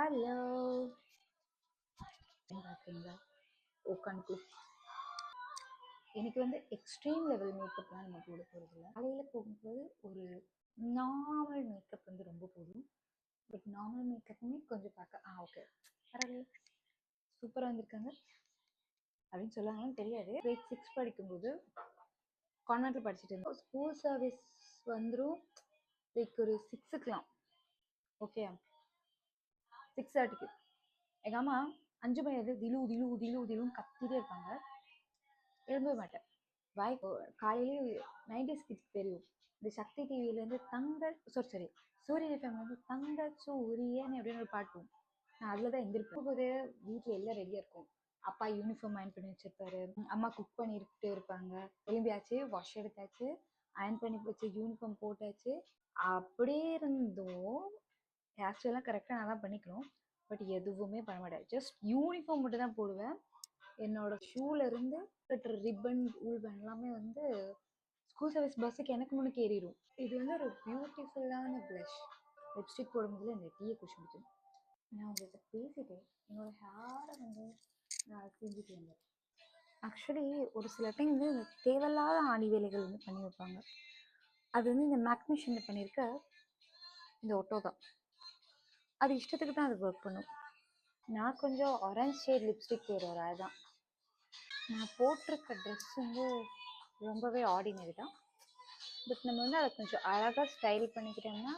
Hello பார்க்குறீங்களா உட்காந்து எனக்கு வந்து எக்ஸ்ட்ரீம் லெவல் மேக்கப்லாம் நம்ம போட போகிறது இல்லை. காலையில் போகும்போது ஒரு நார்மல் மேக்கப் வந்து ரொம்ப போதும். பட் நார்மல் மேக்கப்புமே கொஞ்சம் பார்க்க ஓகே பரவாயில்ல சூப்பராக வந்திருக்காங்க அப்படின்னு சொல்லுவாங்கன்னு தெரியாது. கிரேட் 6 படிக்கும்போது கான்வென்ட்டில் படிச்சுட்டு இருந்தோம். ஸ்கூல் சர்வீஸ் வந்துடும் லைக் ஒரு 6 ஓகே 6:30 எங்கள் அம்மா 5 மணி திலு திலு திலு திலுன்னு கத்திட்டே இருப்பாங்க. எழும்பவே மாட்டேன். வாய் காலையிலேயே 90s கிட்ஸ்க்கு தெரியும். இந்த சக்தி டிவிலேருந்து சாரி சூரியன் எஃப்எம்லேருந்து தங்க சூரியன் அப்படின்னு ஒரு பாட்டு. நான் அதில் தான் எந்திருப்பேன். போது வீட்டில் எல்லாம் ரெடியாக இருக்கும். அப்பா யூனிஃபார்ம் அயன் பண்ணி வச்சிருப்பாரு, அம்மா குக் பண்ணிட்டு இருப்பாங்க. எழும்பியாச்சு, வாஷ் எடுத்தாச்சு, அயன் பண்ணி வச்சு யூனிஃபார்ம் போட்டாச்சு. அப்படியே இருந்தும் ஹேர் ஸ்டைலாம் கரெக்டாக நான் தான் பண்ணிக்கணும். பட் எதுவுமே பண்ண மாட்டேன். ஜஸ்ட் யூனிஃபார்ம் மட்டும் தான் போடுவேன். என்னோட ஷூலேருந்து கட்டுற ரிப்பன் ஊல்பன் எல்லாமே வந்து ஸ்கூல் சர்வீஸ் பஸ்ஸுக்கு எனக்கு முன்னுக்கு ஏறிடும். இது வந்து ஒரு பியூட்டிஃபுல்லான ப்ளஷ். லிப்ஸ்டிக் போடும்போது இந்த டீயை குடிச்சு முடிச்சேன். நான் உங்கள்கிட்ட பேசிட்டு என்னோட ஹேரை வந்து நான் செஞ்சுட்டு வந்தேன். ஆக்சுவலி ஒரு சில டைம் வந்து இந்த தேவையில்லாத ஆணி வேலைகள் வந்து பண்ணி வைப்பாங்க. அது வந்து இந்த மேக் மிஷினில் பண்ணியிருக்க இந்த ஒட்டோ தான். அது இஷ்டத்துக்கு தான் அது ஒர்க் பண்ணும். நான் கொஞ்சம் ஆரஞ்ச் ஷேட் லிப்ஸ்டிக் போடுற தான். நான் போட்டிருக்க ட்ரெஸ் வந்து ரொம்பவே ஆர்டினரி தான். பட் நம்ம வந்து அதை கொஞ்சம் அழகாக ஸ்டைல் பண்ணிக்கிட்டோம்னா